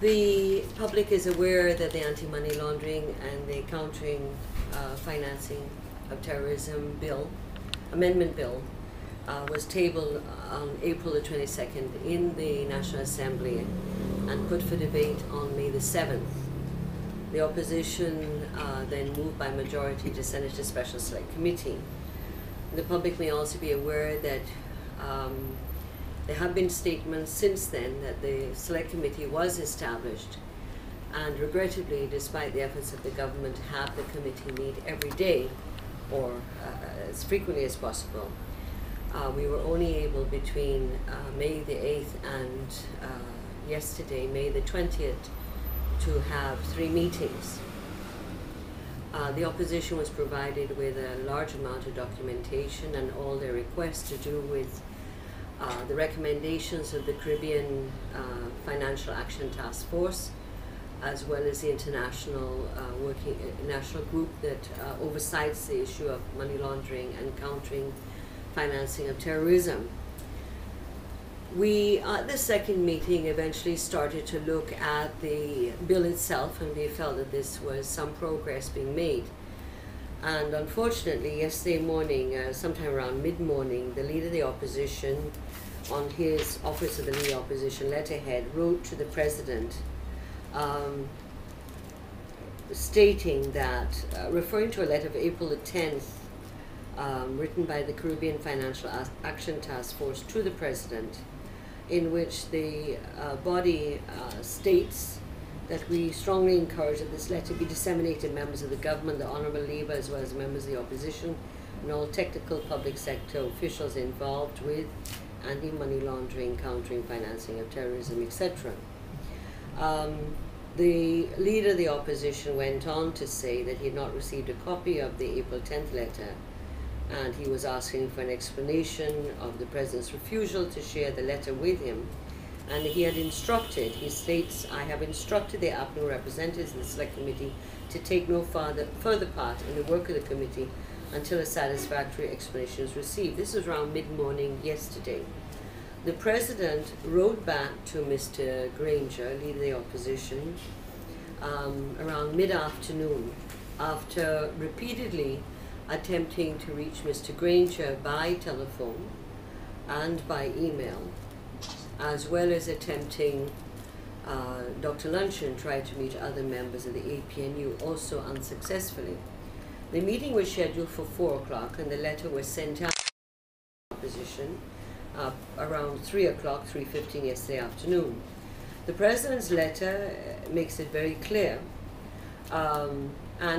The public is aware that the Anti-Money Laundering and the Countering Financing of Terrorism Bill, Amendment Bill, was tabled on April the 22nd in the National Assembly and put for debate on May the 7th. The opposition then moved by majority to send it to Special Select Committee. The public may also be aware that there have been statements since then that the Select Committee was established, and regrettably, despite the efforts of the government to have the committee meet every day or as frequently as possible, we were only able between May the 8th and yesterday, May the 20th, to have 3 meetings. The opposition was provided with a large amount of documentation, and all their requests to do with the recommendations of the Caribbean Financial Action Task Force, as well as the international national group that oversees the issue of money laundering and countering financing of terrorism. We, at the second meeting, eventually started to look at the bill itself, and we felt that this was some progress being made. And unfortunately, yesterday morning, sometime around mid-morning, the Leader of the Opposition, on his Office of the Leader of the Opposition letterhead, wrote to the President stating that, referring to a letter of April the 10th, written by the Caribbean Financial Action Task Force to the President, in which the body states that we strongly encourage that this letter be disseminated to members of the government, the Honourable Leader, as well as members of the opposition, and all technical public sector officials involved with anti-money laundering, countering financing of terrorism, etc. The Leader of the Opposition went on to say that he had not received a copy of the April 10th letter, and he was asking for an explanation of the President's refusal to share the letter with him. And he had instructed, he states, I have instructed the APNO representatives in the Select Committee to take no further part in the work of the committee until a satisfactory explanation is received. This was around mid-morning yesterday. The President wrote back to Mr. Granger, Leader of the Opposition, around mid-afternoon, after repeatedly attempting to reach Mr. Granger by telephone and by email, as well as attempting Dr. Luncheon tried to meet other members of the APNU, also unsuccessfully. The meeting was scheduled for 4 o'clock, and the letter was sent out to the opposition around 3 o'clock, 3:15 yesterday afternoon. The President's letter makes it very clear, and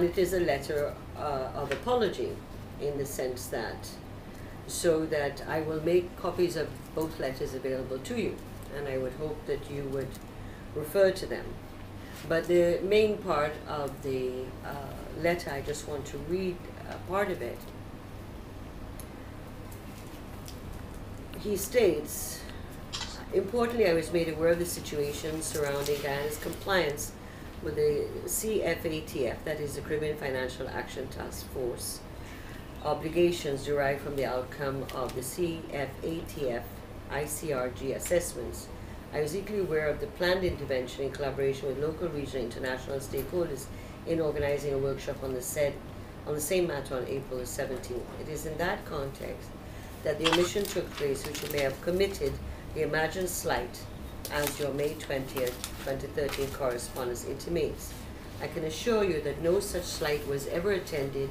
it is a letter of apology, in the sense that, so that I will make copies of both letters available to you, and I would hope that you would refer to them. But the main part of the letter, I just want to read part of it. He states, importantly, I was made aware of the situation surrounding Guyana's compliance with the CFATF, that is the Caribbean Financial Action Task Force, obligations derived from the outcome of the CFATF ICRG assessments. I was equally aware of the planned intervention in collaboration with local, regional, international stakeholders in organizing a workshop on the same matter on April the 17th. It is in that context that the omission took place, which may have committed the imagined slight, as your May 20th, 2013 correspondence intimates. I can assure you that no such slight was ever attended,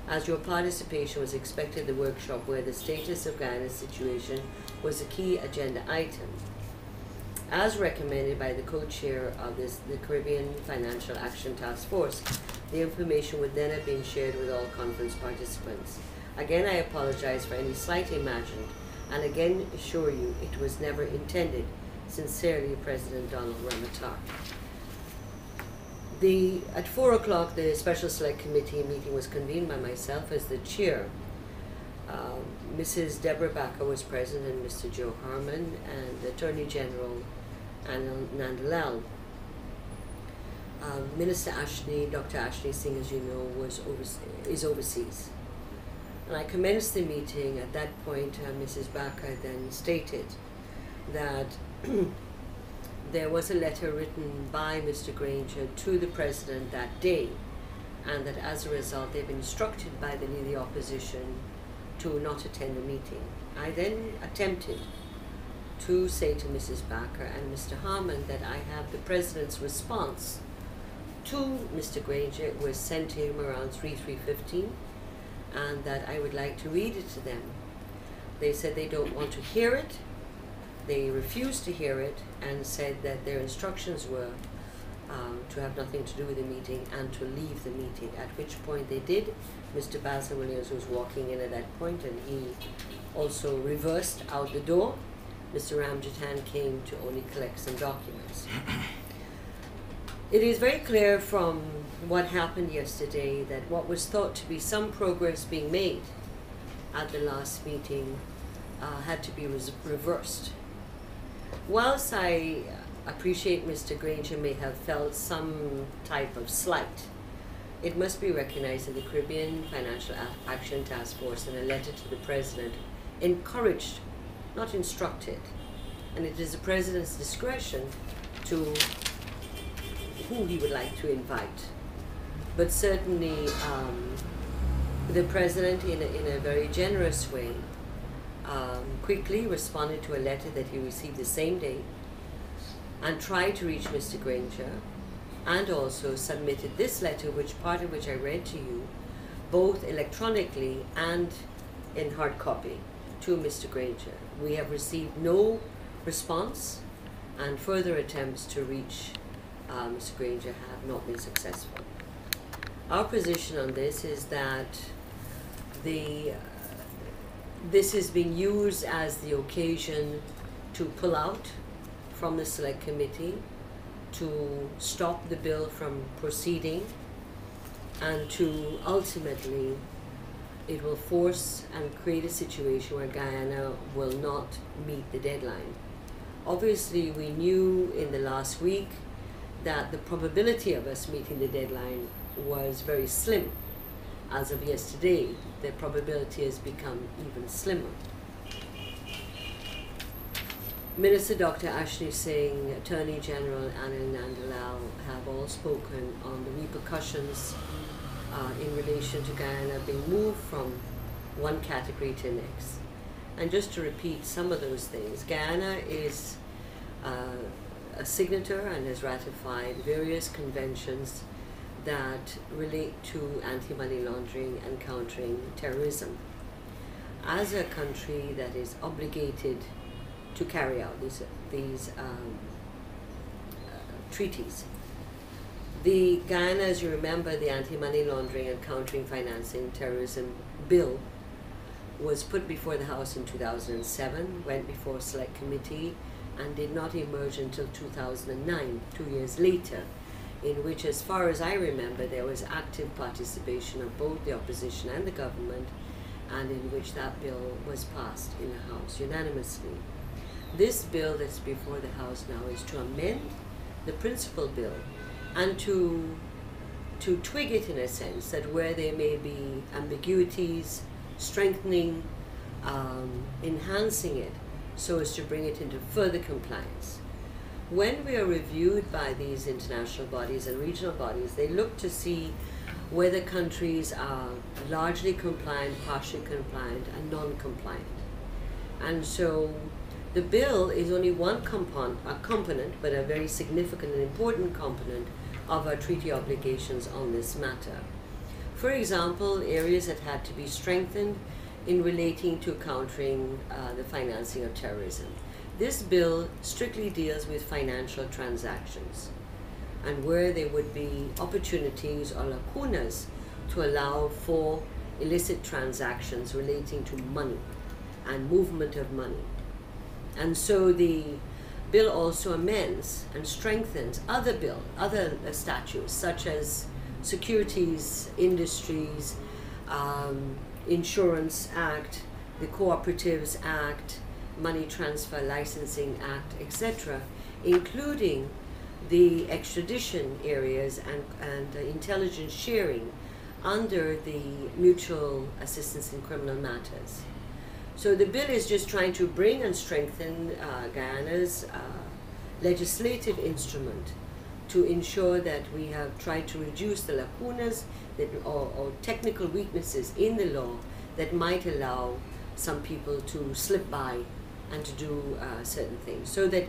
as your participation was expected at the workshop, where the status of Guyana's situation was a key agenda item. As recommended by the co-chair of the Caribbean Financial Action Task Force, the information would then have been shared with all conference participants. Again, I apologize for any slight imagined, and again assure you it was never intended. Sincerely, President Donald Ramatar. At 4 o'clock, the Special Select Committee meeting was convened by myself as the chair. Mrs. Deborah Backer was present, and Mr. Joe Harmon, and the Attorney General Anil Nandalal. Minister Ashley, Dr. Ashley Singh, as you know, is overseas. And I commenced the meeting. At that point, Mrs. Backer then stated that there was a letter written by Mr. Granger to the President that day, and that as a result they've been instructed by the Leader of the Opposition to not attend the meeting. I then attempted to say to Mrs. Backer and Mr. Harmon that I have the President's response to Mr. Granger. It was sent to him around 3:15, and that I would like to read it to them. They said they don't want to hear it. They refused to hear it and said that their instructions were to have nothing to do with the meeting and to leave the meeting, at which point they did. Mr. Basil Williams was walking in at that point, and he also reversed out the door. Mr. Ramjitan came to only collect some documents. It is very clear from what happened yesterday that what was thought to be some progress being made at the last meeting had to be reversed. Whilst I appreciate Mr. Granger may have felt some type of slight, it must be recognized that the Caribbean Financial Action Task Force, in a letter to the President, encouraged, not instructed, and it is the President's discretion to who he would like to invite. But certainly the President, in a very generous way, quickly responded to a letter that he received the same day and tried to reach Mr. Granger, and also submitted this letter, part of which I read to you, both electronically and in hard copy, to Mr. Granger. We have received no response, and further attempts to reach Mr. Granger have not been successful. Our position on this is that this is being used as the occasion to pull out from the Select Committee, to stop the bill from proceeding, and to ultimately it will force and create a situation where Guyana will not meet the deadline. Obviously, we knew in the last week that the probability of us meeting the deadline was very slim. As of yesterday, the probability has become even slimmer. Minister Dr. Ashley Singh, Attorney General Anil Nandalal have all spoken on the repercussions in relation to Guyana being moved from one category to the next. And just to repeat some of those things, Guyana is a signatory and has ratified various conventions that relate to anti-money laundering and countering terrorism. As a country that is obligated to carry out these treaties, the Guyana, as you remember, the Anti-Money Laundering and Countering Financing Terrorism Bill was put before the House in 2007, went before a Select Committee, and did not emerge until 2009, 2 years later, in which, as far as I remember, there was active participation of both the opposition and the government, and in which that bill was passed in the House unanimously. This bill that's before the House now is to amend the principal bill and to twig it in a sense that where there may be ambiguities, strengthening, enhancing it so as to bring it into further compliance. When we are reviewed by these international bodies and regional bodies, they look to see whether countries are largely compliant, partially compliant, and non-compliant. And so the bill is only one component, but a very significant and important component of our treaty obligations on this matter. For example, areas that had to be strengthened in relating to countering the financing of terrorism. This bill strictly deals with financial transactions, and where there would be opportunities or lacunas to allow for illicit transactions relating to money and movement of money. And so the bill also amends and strengthens other statutes such as securities, industries, Insurance Act, the Cooperatives Act, Money Transfer Licensing Act, etc., including the extradition areas and intelligence sharing under the Mutual Assistance in Criminal Matters. So the bill is just trying to bring and strengthen Guyana's legislative instrument to ensure that we have tried to reduce the lacunas or technical weaknesses in the law that might allow some people to slip by and to do certain things, so that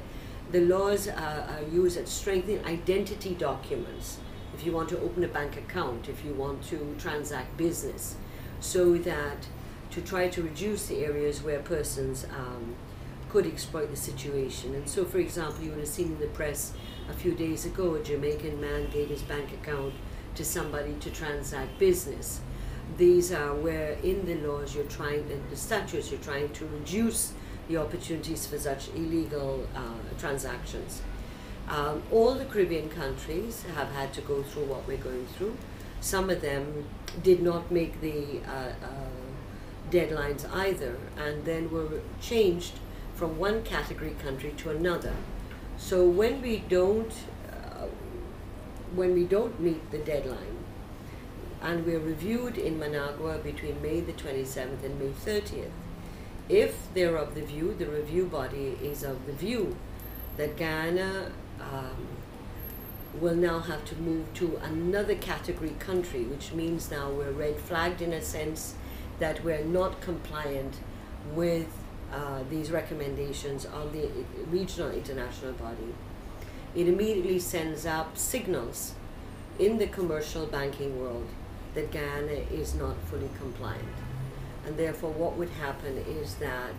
the laws are used at strengthening identity documents. If you want to open a bank account, if you want to transact business, so that to try to reduce the areas where persons could exploit the situation. And so, for example, you would have seen in the press a few days ago, a Jamaican man gave his bank account to somebody to transact business. These are where in the laws you're trying, in the statutes, you're trying to reduce the opportunities for such illegal transactions. All the Caribbean countries have had to go through what we're going through. Some of them did not make the deadlines either, and then were changed from one category country to another. So when we don't meet the deadline, and we're reviewed in Managua between May the 27th and May 30th, if they're of the view, the review body is of the view that Guyana will now have to move to another category country, which means now we're red flagged in a sense that we're not compliant with these recommendations on the regional international body, it immediately sends up signals in the commercial banking world that Guyana is not fully compliant. And therefore what would happen is that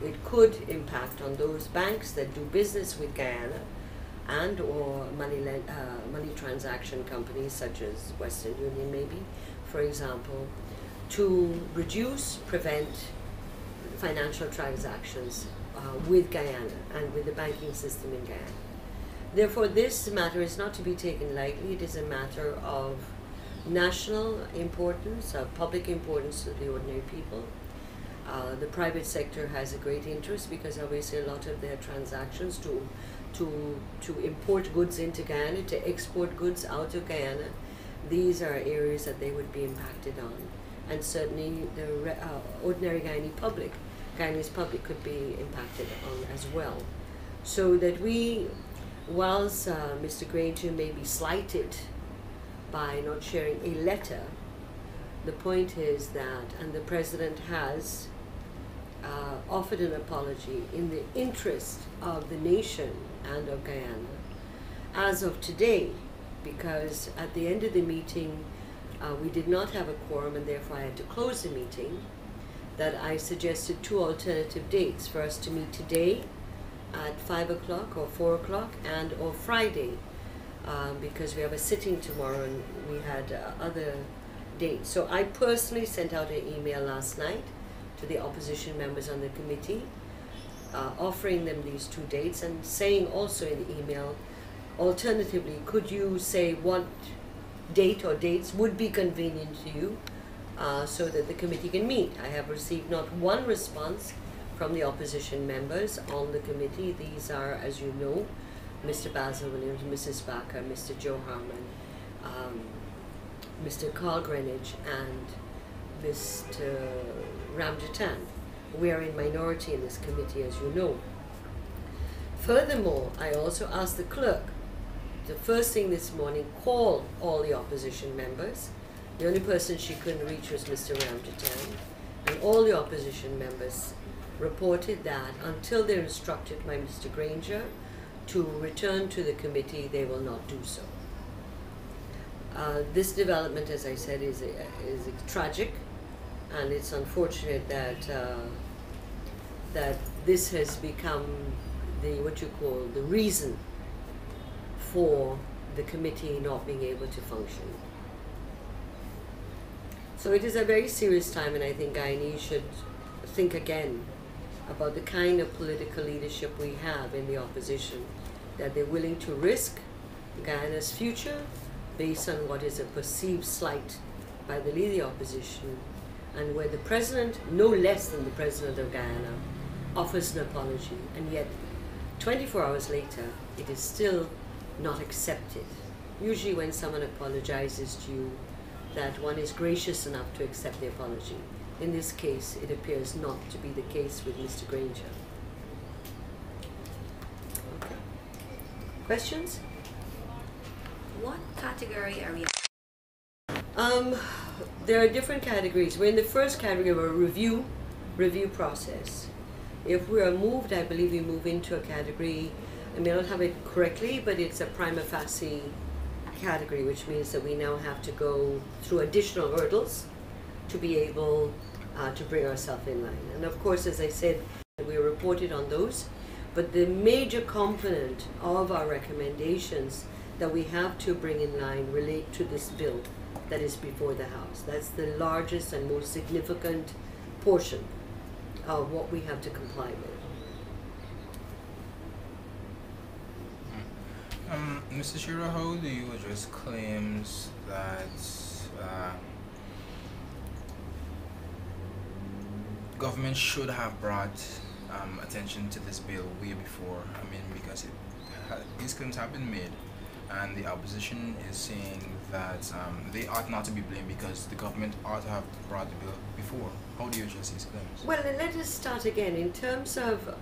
it could impact on those banks that do business with Guyana and or money transaction companies such as Western Union maybe, for example, to prevent financial transactions with Guyana and with the banking system in Guyana. Therefore, this matter is not to be taken lightly. It is a matter of national importance, of public importance to the ordinary people. The private sector has a great interest because obviously a lot of their transactions to import goods into Guyana, to export goods out of Guyana, these are areas that they would be impacted on. And certainly the ordinary Guyanese public could be impacted on as well. So that whilst Mr. Granger may be slighted by not sharing a letter, the point is that, and the President has offered an apology in the interest of the nation and of Guyana as of today, because at the end of the meeting we did not have a quorum and therefore I had to close the meeting, that I suggested two alternative dates for us to meet today at 5 o'clock or 4 o'clock and or Friday, because we have a sitting tomorrow and we had other dates. So I personally sent out an email last night to the opposition members on the committee offering them these two dates and saying also in the email, alternatively, could you say what date or dates would be convenient to you so that the committee can meet. I have received not one response from the opposition members on the committee. These are, as you know, Mr. Basil Williams, Mrs. Baker, Mr. Joe Harmon, Mr. Carl Greenwich, and Mr. Ramjatan. We are in minority in this committee, as you know. Furthermore, I also asked the clerk the first thing this morning call all the opposition members. The only person she couldn't reach was Mr. Ramjatan, and all the opposition members reported that until they're instructed by Mr. Granger to return to the committee, they will not do so. This development, as I said, is tragic, and it's unfortunate that that this has become what you call the reason for the committee not being able to function. So it is a very serious time, and I think Guyanese should think again about the kind of political leadership we have in the opposition, that they're willing to risk Guyana's future based on what is a perceived slight by the leader of the opposition, and where the president, no less than the president of Guyana, offers an apology, and yet 24 hours later it is still not accepted. Usually when someone apologizes to you, that one is gracious enough to accept the apology. In this case, it appears not to be the case with Mr. Granger. Okay. Questions? What category are we? There are different categories. We're in the first category of a review process. If we are moved, I believe we move into a category, I may not have it correctly, but it's a prima facie category, which means that we now have to go through additional hurdles to be able to bring ourselves in line. And of course, as I said, we reported on those, but the major component of our recommendations that we have to bring in line relate to this bill that is before the House. That's the largest and most significant portion of what we have to comply with. Mr. Shira, how do you address claims that government should have brought attention to this bill way before? I mean, because these claims have been made, and the opposition is saying that they ought not to be blamed because the government ought to have brought the bill before. How do you address these claims? Well, let us start again. In terms of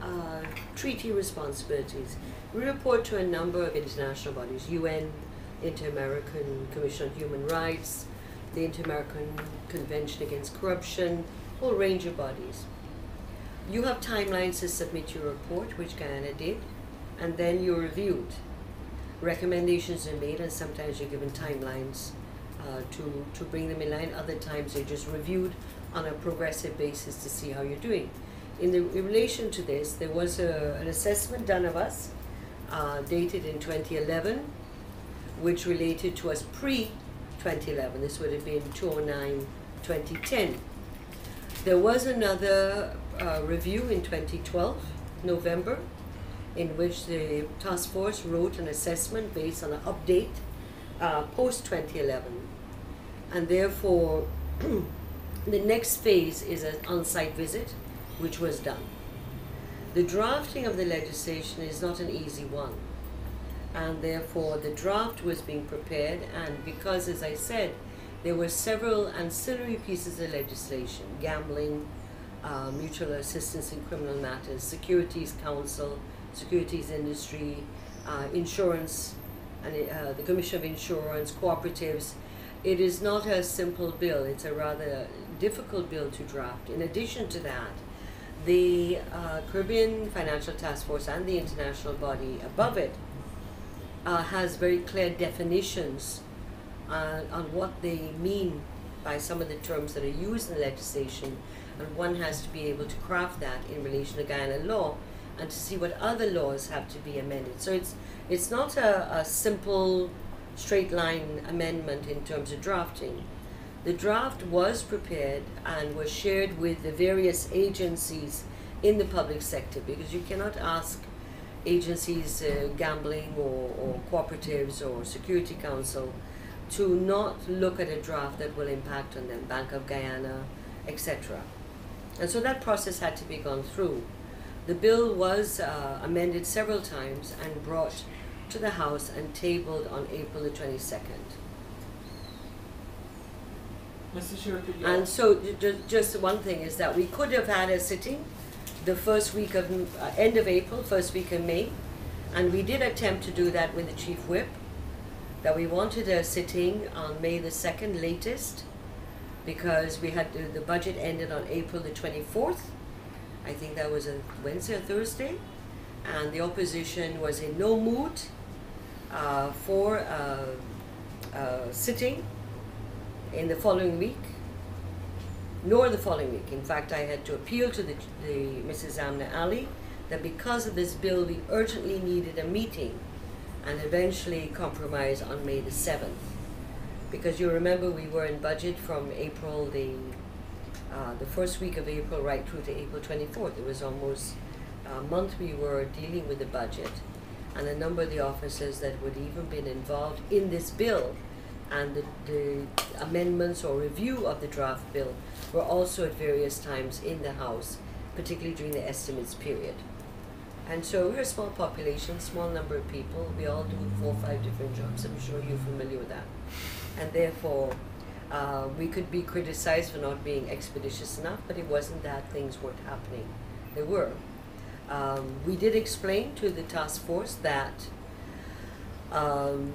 treaty responsibilities, we report to a number of international bodies: UN, Inter-American Commission on Human Rights, the Inter-American Convention Against Corruption, a whole range of bodies. You have timelines to submit your report, which Guyana did, and then you're reviewed. Recommendations are made, and sometimes you're given timelines to bring them in line. Other times they're just reviewed on a progressive basis to see how you're doing. In relation to this, there was an assessment done of us, dated in 2011, which related to us pre-2011. This would have been 2009-2010. There was another review in 2012, November, in which the task force wrote an assessment based on an update post-2011. And therefore, the next phase is an on-site visit, which was done. The drafting of the legislation is not an easy one. And therefore, the draft was being prepared, and because, as I said, there were several ancillary pieces of legislation: gambling, mutual assistance in criminal matters, securities council, securities industry, insurance, and the Commission of Insurance, cooperatives. It is not a simple bill. It's a rather difficult bill to draft. In addition to that, the Caribbean Financial Task Force and the international body above it has very clear definitions on what they mean by some of the terms that are used in the legislation, and one has to be able to craft that in relation to Guyana law and to see what other laws have to be amended. So it's not a simple straight line amendment in terms of drafting. The draft was prepared and was shared with the various agencies in the public sector, because you cannot ask agencies, gambling or cooperatives or security council, to not look at a draft that will impact on them, Bank of Guyana, etc. And so that process had to be gone through. The bill was amended several times and brought to the House and tabled on April the 22nd. Mr. Chair, could you And so just one thing is that we could have had a sitting the first week of, end of April, first week of May, and we did attempt to do that with the Chief Whip, that we wanted a sitting on May the 2nd latest, because we had the budget ended on April the 24th. I think that was a Wednesday or Thursday, and the opposition was in no mood for sitting in the following week, nor the following week. In fact, I had to appeal to the Mrs. Amna Ali that because of this bill, we urgently needed a meeting, and eventually compromise on May the 7th. Because you remember we were in budget from April, the first week of April right through to April 24th. It was almost a month we were dealing with the budget, and a number of the officers that would even been involved in this bill and the amendments or review of the draft bill were also at various times in the House, particularly during the estimates period. And so we're a small population, small number of people. We all do 4 or 5 different jobs. I'm sure you're familiar with that. And therefore, we could be criticized for not being expeditious enough, but it wasn't that things weren't happening. They were. We did explain to the task force that um,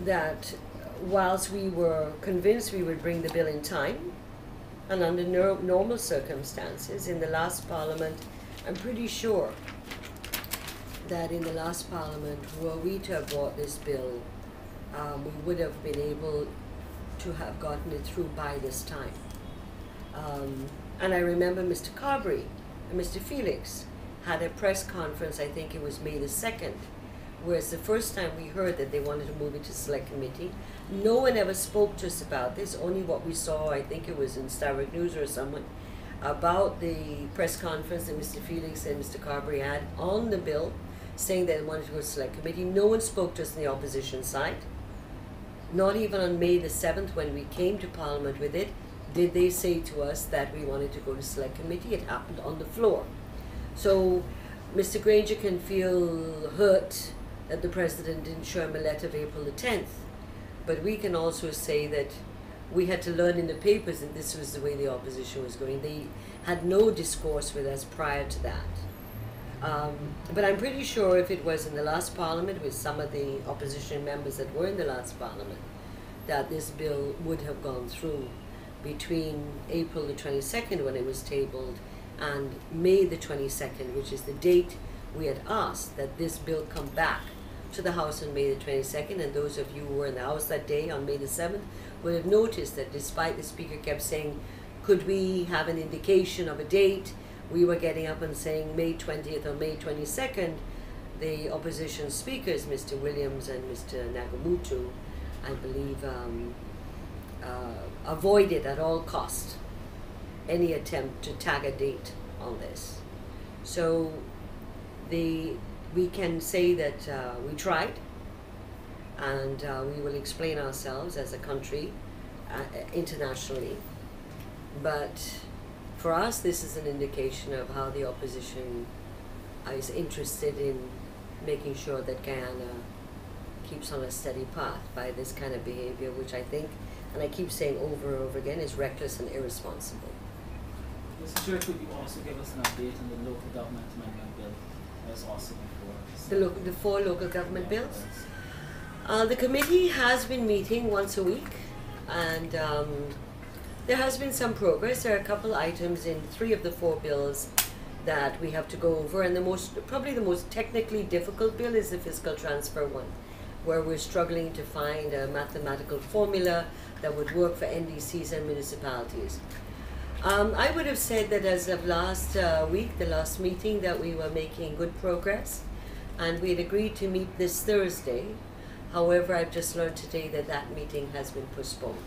that whilst we were convinced we would bring the bill in time and under normal circumstances in the last parliament, I'm pretty sure that in the last parliament, were we to have brought this bill, we would have been able to have gotten it through by this time. And I remember Mr. Carberry and Mr. Felix had a press conference, I think it was May the 2nd, where it's the first time we heard that they wanted to move it to select committee. No one ever spoke to us about this, only what we saw, I think it was in Starbuck News or someone, about the press conference that Mr. Felix and Mr. Carberry had on the bill, saying that they wanted to go to select committee. No one spoke to us on the opposition side. Not even on May the 7th, when we came to Parliament with it, did they say to us that we wanted to go to select committee. It happened on the floor. So Mr. Granger can feel hurt that the President didn't show him a letter of April the 10th. But we can also say that we had to learn in the papers that this was the way the opposition was going. They had no discourse with us prior to that. But I'm pretty sure if it was in the last Parliament with some of the opposition members that were in the last Parliament, that this bill would have gone through between April the 22nd when it was tabled and May the 22nd, which is the date we had asked that this bill come back to the House on May the 22nd. And those of you who were in the House that day on May the 7th would have noticed that despite the Speaker kept saying, could we have an indication of a date, we were getting up and saying May 20th or May 22nd. The opposition speakers, Mr. Williams and Mr. Nagamutu, I believe, avoided at all cost any attempt to tag a date on this. So we can say that we tried, and we will explain ourselves as a country internationally. But for us, this is an indication of how the opposition is interested in making sure that Guyana keeps on a steady path by this kind of behavior, which I think, and I keep saying over and over again, is reckless and irresponsible. Mr. Chair, could you also give us an update on the local government amendment bill that was also before? The 4 local government bills? The committee has been meeting once a week, and there has been some progress. There are a couple items in 3 of the 4 bills that we have to go over, and probably the most technically difficult bill is the fiscal transfer one, where we're struggling to find a mathematical formula that would work for NDCs and municipalities. I would have said that as of last week, the last meeting, that we were making good progress, and we had agreed to meet this Thursday. However, I've just learned today that that meeting has been postponed.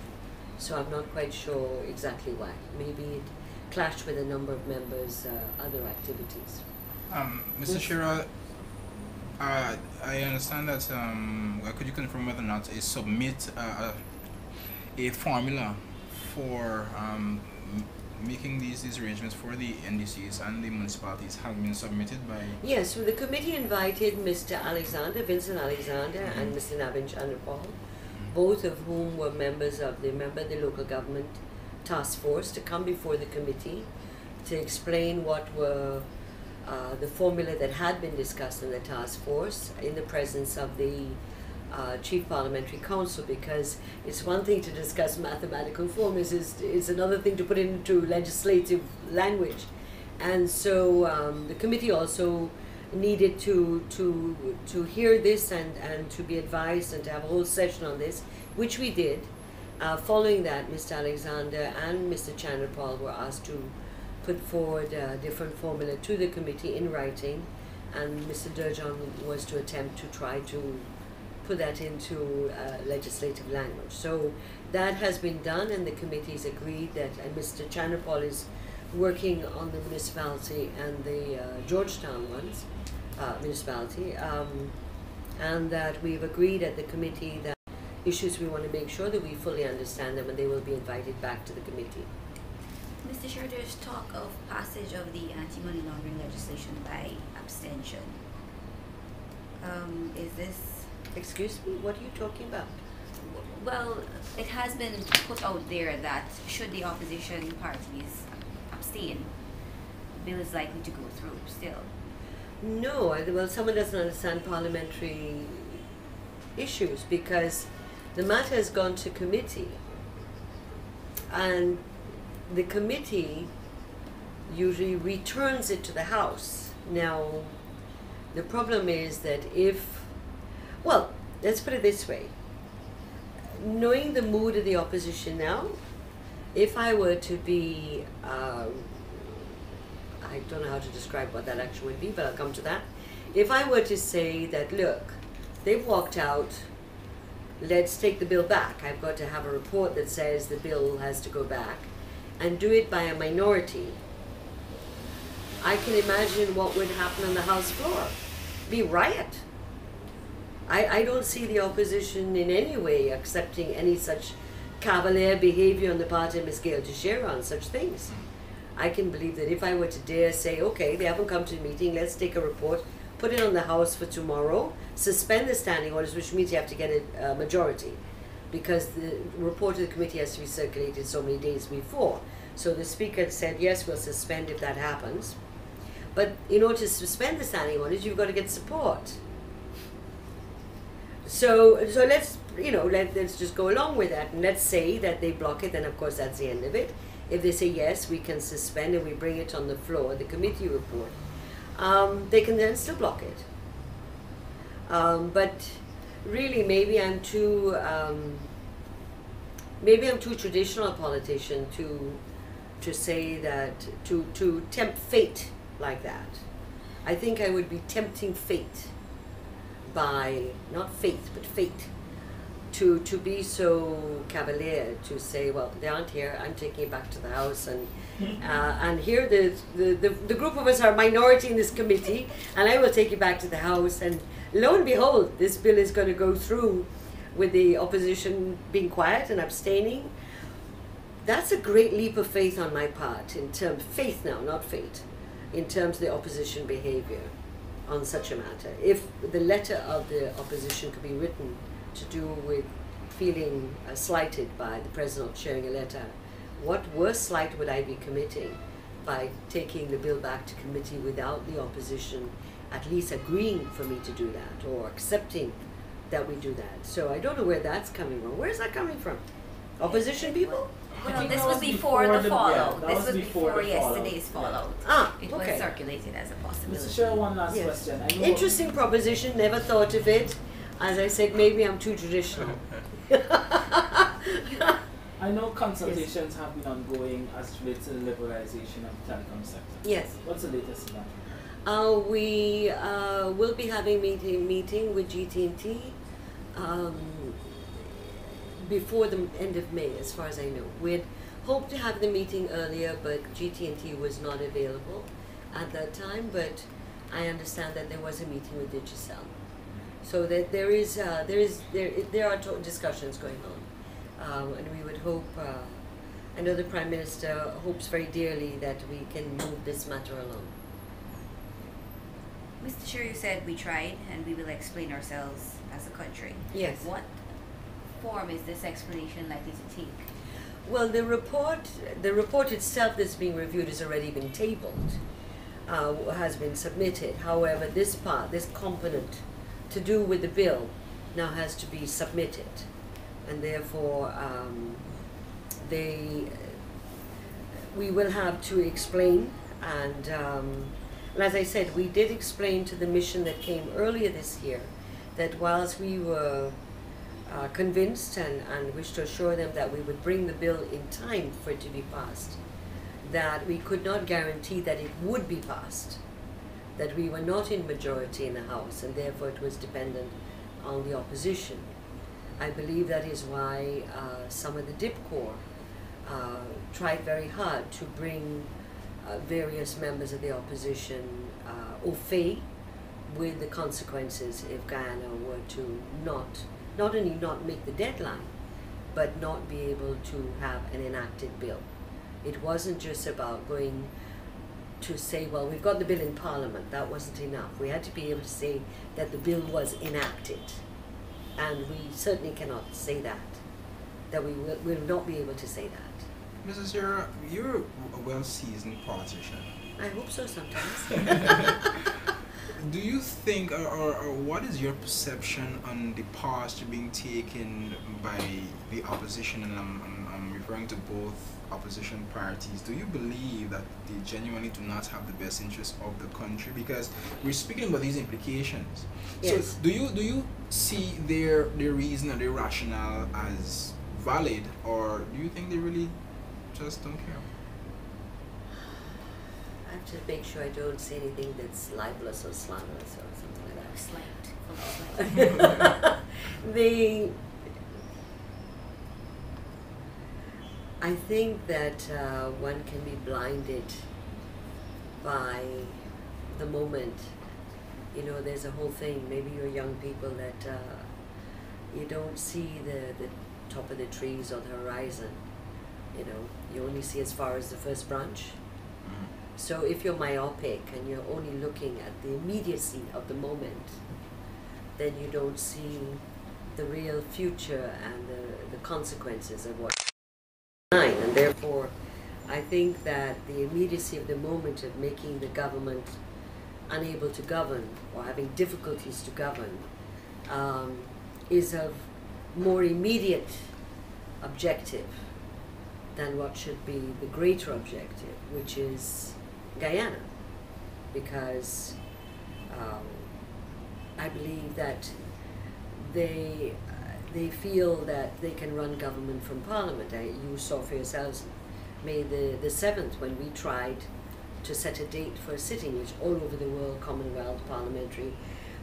So I'm not quite sure exactly why. Maybe it clashed with a number of members' other activities. Mr. Shira, I understand that, could you confirm whether or not a submit a formula for making these arrangements for the NDCs and the municipalities have been submitted by? Yes, so the committee invited Mr. Alexander, Vincent Alexander, and Mr. Navin Chandrapal, both of whom were members of the local government task force, to come before the committee to explain what were the formula that had been discussed in the task force in the presence of the Chief Parliamentary Council, because it's one thing to discuss mathematical formulas, it's another thing to put it into legislative language. And so the committee also needed to hear this and to be advised and to have a whole session on this, which we did. Following that, Mr. Alexander and Mr. Chandrapal were asked to put forward a different formula to the committee in writing, and Mr. Durjan was to attempt to try to put that into legislative language. So that has been done, and the committee's agreed that, and Mr. Chandrapal is working on the municipality and the Georgetown ones, municipality, and that we've agreed at the committee that issues we want to make sure that we fully understand them, and they will be invited back to the committee. Mr. Chair, there's talk of passage of the anti-money laundering legislation by abstention. Is this... Excuse me, what are you talking about? Well, it has been put out there that should the opposition parties abstain, the bill is likely to go through still. No, well, someone doesn't understand parliamentary issues, because the matter has gone to committee, and the committee usually returns it to the House. Now, the problem is that well, let's put it this way. Knowing the mood of the opposition now, if I were to be, I don't know how to describe what that action would be, but I'll come to that. If I were to say that, look, they've walked out, let's take the bill back. I've got to have a report that says the bill has to go back, and do it by a minority. I can imagine what would happen on the House floor. Be riot. I don't see the opposition in any way accepting any such cavalier behavior on the part of Ms. Gail Teixeira on such things. I can believe that if I were to dare say, okay, they haven't come to the meeting, let's take a report, put it on the House for tomorrow, suspend the standing orders, which means you have to get a majority, because the report of the committee has to be circulated so many days before. So the Speaker said, yes, we'll suspend if that happens. But in order to suspend the standing orders, you've got to get support. So let's, let's just go along with that, and let's say that they block it, then of course that's the end of it. If they say yes, we can suspend and we bring it on the floor, the committee report, they can then still block it. But really, maybe I'm too traditional a politician to say that, to tempt fate like that. I think I would be tempting fate by, not faith, but fate, to be so cavalier, to say, well, they aren't here, I'm taking it back to the House, and here the group of us are minority in this committee, and I will take it back to the House, and lo and behold, this bill is going to go through with the opposition being quiet and abstaining. That's a great leap of faith on my part, in terms, faith now, not fate, in terms of the opposition behavior on such a matter. If the letter of the opposition could be written to do with feeling slighted by the President sharing a letter, what worse slight would I be committing by taking the bill back to committee without the opposition at least agreeing for me to do that, or accepting that we do that? So I don't know where that's coming from. Where is that coming from? Opposition people? Well, this was before the fallout. This was before yesterday's fallout. It was circulated as a possibility. Mr. Chair, one last question. I know interesting proposition, never thought of it. As I said, maybe I'm too traditional. I know consultations have been ongoing as it relates to the liberalization of the telecom sector. Yes. What's the latest in that? We will be having a meeting with GT&T before the end of May, as far as I know. We'd hoped to have the meeting earlier, but GT&T was not available at that time, but I understand that there was a meeting with Digicel. So that there are discussions going on, and we would hope, I know the Prime Minister hopes very dearly that we can move this matter along. Mr. Chair, you said we tried and we will explain ourselves as a country. Yes. What form is this explanation likely to take? Well, the report itself that's being reviewed has already been tabled, has been submitted. However, this component to do with the bill now has to be submitted, and therefore we will have to explain, and as I said, we did explain to the mission that came earlier this year that whilst we were convinced and wished to assure them that we would bring the bill in time for it to be passed, that we could not guarantee that it would be passed, that we were not in majority in the House, and therefore it was dependent on the opposition. I believe that is why some of the DIP Corps tried very hard to bring various members of the opposition au fait with the consequences if Guyana were to not only not make the deadline, but not be able to have an enacted bill. It wasn't just about going to say, well, we've got the bill in Parliament. That wasn't enough. We had to be able to say that the bill was enacted. And we certainly cannot say that we will not be able to say that. Mrs. Sierra, you're a well-seasoned politician. I hope so sometimes. Do you think, or what is your perception on the posture being taken by the opposition, and I'm referring to both opposition parties? Do you believe that they genuinely do not have the best interest of the country? Because we're speaking about these implications. Yes. So do you see their reason or their rationale as valid, or do you think they really just don't care? I have to make sure I don't say anything that's libelous or slanderous or something like that. Slight. I think that one can be blinded by the moment. You know, there's a whole thing, maybe you're young people, that you don't see the top of the trees or the horizon. You know, you only see as far as the first branch. So if you're myopic and you're only looking at the immediacy of the moment, then you don't see the real future and the consequences of what. And therefore, I think that the immediacy of the moment of making the government unable to govern or having difficulties to govern is of more immediate objective than what should be the greater objective, which is Guyana, because I believe that they feel that they can run government from Parliament. You saw for yourselves May the 7th when we tried to set a date for a sitting, which all over the world, Commonwealth, parliamentary,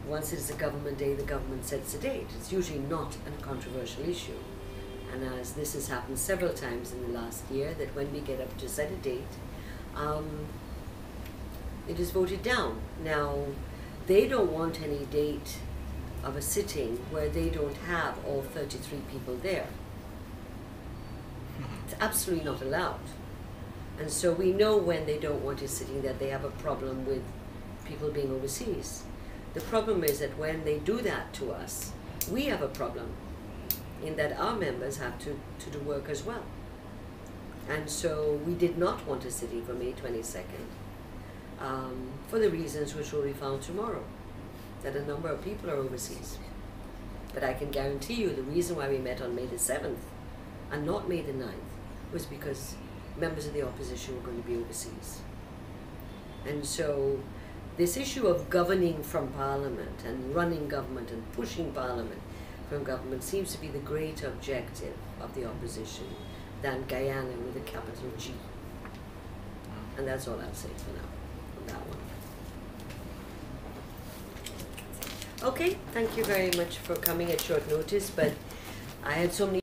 once it is a government day, the government sets a date. It's usually not a controversial issue. And as this has happened several times in the last year, that when we get up to set a date, it is voted down. Now, they don't want any date of a sitting where they don't have all 33 people there. It's absolutely not allowed. And so we know when they don't want a sitting that they have a problem with people being overseas. The problem is that when they do that to us, we have a problem in that our members have to do work as well. And so we did not want a sitting for May 22nd for the reasons which will be found tomorrow, that a number of people are overseas. But I can guarantee you the reason why we met on May the 7th and not May the 9th was because members of the opposition were going to be overseas. And so this issue of governing from Parliament and running government and pushing Parliament from government seems to be the greater objective of the opposition than Guyana with a capital G. And that's all I'll say for now on that one. Okay, thank you very much for coming at short notice, but I had so many